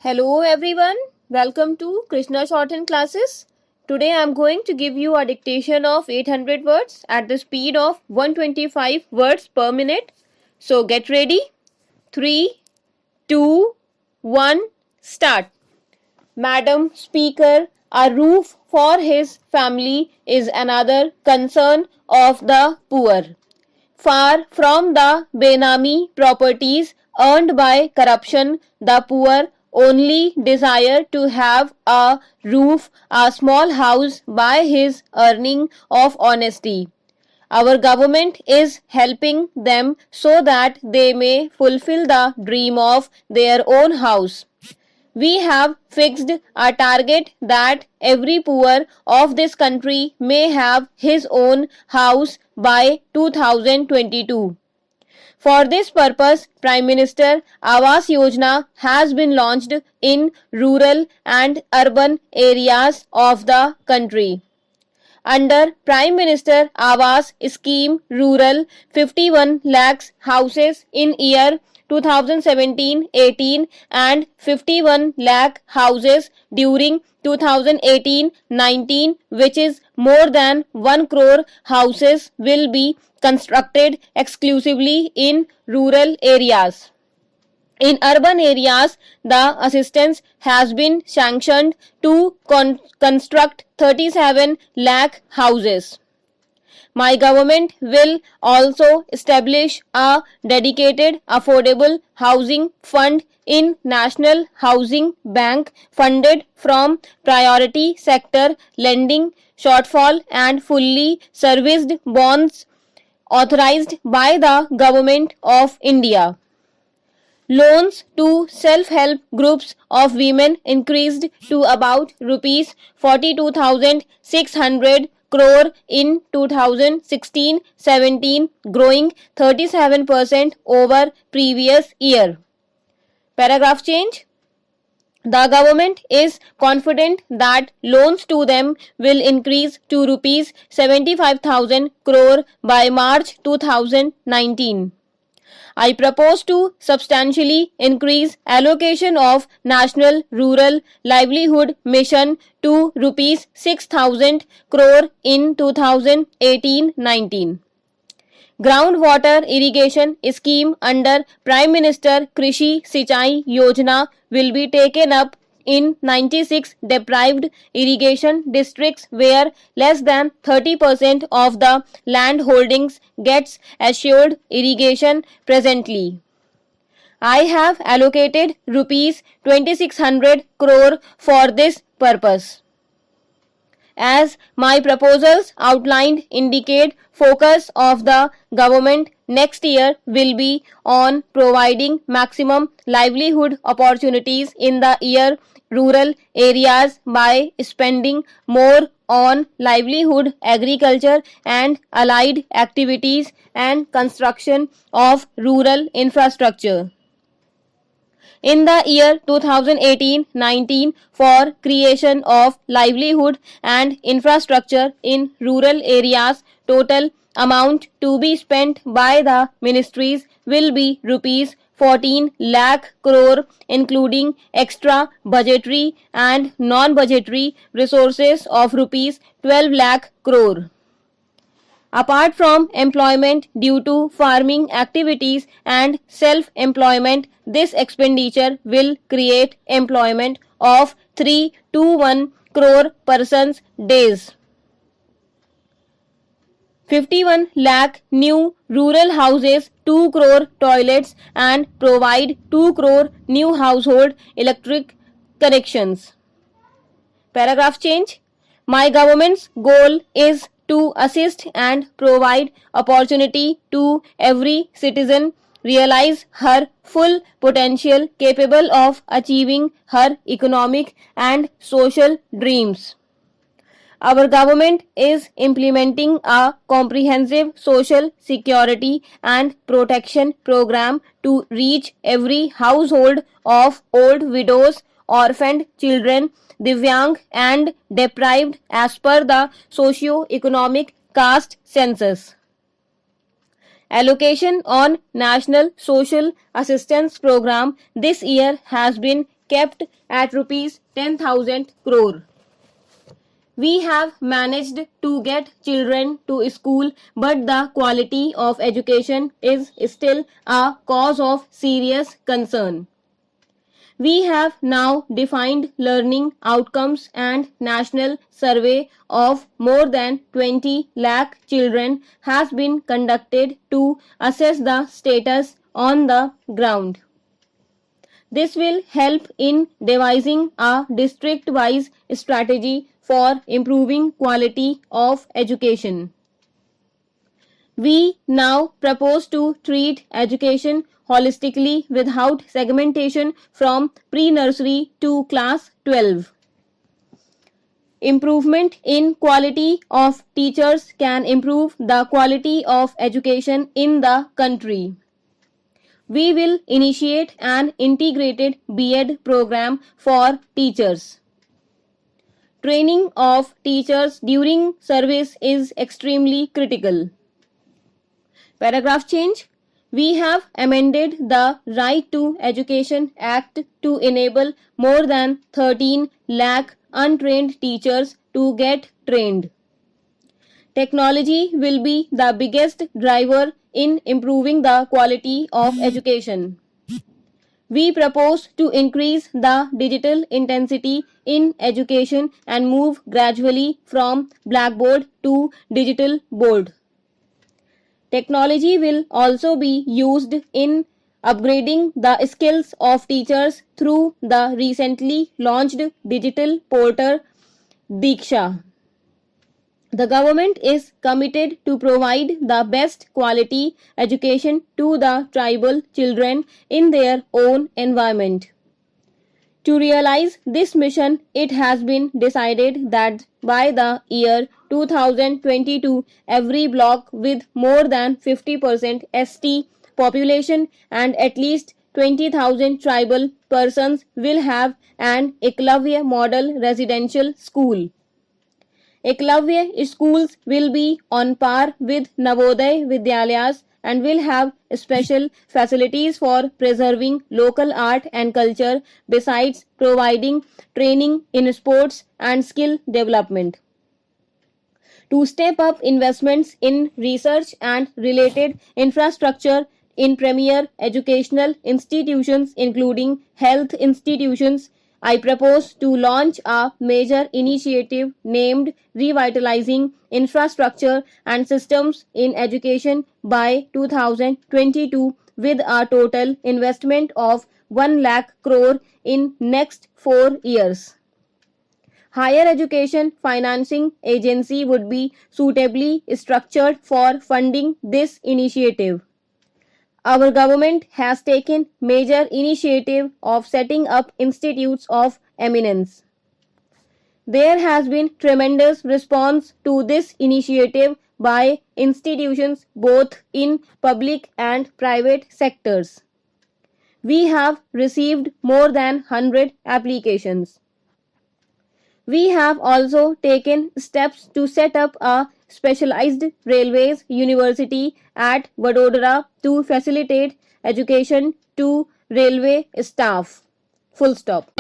Hello everyone, welcome to Krishna Shorthand Classes. Today I am going to give you a dictation of 800 words at the speed of 125 words per minute. So get ready. 3, 2, 1, start. Madam Speaker, a roof for his family is another concern of the poor. Far from the Benami properties earned by corruption, the poor only desire to have a roof, a small house by his earning of honesty. Our government is helping them so that they may fulfill the dream of their own house. We have fixed a target that every poor of this country may have his own house by 2022. For this purpose, Prime Minister Awas Yojana has been launched in rural and urban areas of the country. Under Prime Minister Awas Scheme Rural, 51 lakhs houses in year 2017-18 and 51 lakh houses during 2018-19, which is more than 1 crore houses, will be constructed exclusively in rural areas. In urban areas, the assistance has been sanctioned to construct 37 lakh houses. My government will also establish a dedicated affordable housing fund in National Housing Bank funded from priority sector lending shortfall and fully serviced bonds authorized by the Government of India. Loans to self-help groups of women increased to about rupees 42,600 crore in 2016-17, growing 37% over previous year. Paragraph change. The government is confident that loans to them will increase to rupees 75,000 crore by March 2019. I propose to substantially increase allocation of National Rural Livelihood Mission to rupees 6,000 crore in 2018-19. Groundwater irrigation scheme under Prime Minister Krishi Sinchai Yojana will be taken up in 96 deprived irrigation districts where less than 30% of the land holdings gets assured irrigation presently. I have allocated rupees 2600 crore for this purpose. As my proposals outlined indicate, focus of the government next year will be on providing maximum livelihood opportunities in the year rural areas by spending more on livelihood, agriculture and allied activities and construction of rural infrastructure. In the year 2018-19 for creation of livelihood and infrastructure in rural areas, total amount to be spent by the ministries will be rupees 14 lakh crore, including extra budgetary and non-budgetary resources of rupees 12 lakh crore. Apart from employment due to farming activities and self-employment, this expenditure will create employment of 3 to 1 crore persons days. 51 lakh new rural houses, 2 crore toilets and provide 2 crore new household electric connections. Paragraph change. My government's goal is to assist and provide opportunity to every citizen realize her full potential capable of achieving her economic and social dreams. Our government is implementing a comprehensive social security and protection program to reach every household of old widows, orphaned children, Divyang and deprived as per the socio-economic caste census. Allocation on National Social Assistance Program this year has been kept at rupees 10,000 crore. We have managed to get children to school, but the quality of education is still a cause of serious concern. We have now defined learning outcomes, and national survey of more than 20 lakh children has been conducted to assess the status on the ground. This will help in devising a district-wise strategy for improving quality of education. We now propose to treat education holistically without segmentation from pre-nursery to class 12. Improvement in quality of teachers can improve the quality of education in the country. We will initiate an integrated B.Ed program for teachers. Training of teachers during service is extremely critical. Paragraph change. We have amended the Right to Education Act to enable more than 13 lakh untrained teachers to get trained. Technology will be the biggest driver in improving the quality of education. We propose to increase the digital intensity in education and move gradually from blackboard to digital board. Technology will also be used in upgrading the skills of teachers through the recently launched digital portal Diksha. The government is committed to provide the best quality education to the tribal children in their own environment. To realize this mission, it has been decided that by the year 2022, every block with more than 50% ST population and at least 20,000 tribal persons will have an Eklavya model residential school. Eklavya schools will be on par with Navodaya Vidyalayas and will have special facilities for preserving local art and culture, besides providing training in sports and skill development. To step up investments in research and related infrastructure in premier educational institutions, including health institutions, I propose to launch a major initiative named Revitalizing Infrastructure and Systems in Education by 2022 with a total investment of 1 lakh crore in next 4 years. Higher Education Financing Agency would be suitably structured for funding this initiative. Our government has taken major initiative of setting up institutes of eminence. There has been tremendous response to this initiative by institutions both in public and private sectors. We have received more than 100 applications. We have also taken steps to set up a specialized railways university at Vadodara to facilitate education to railway staff. Full stop.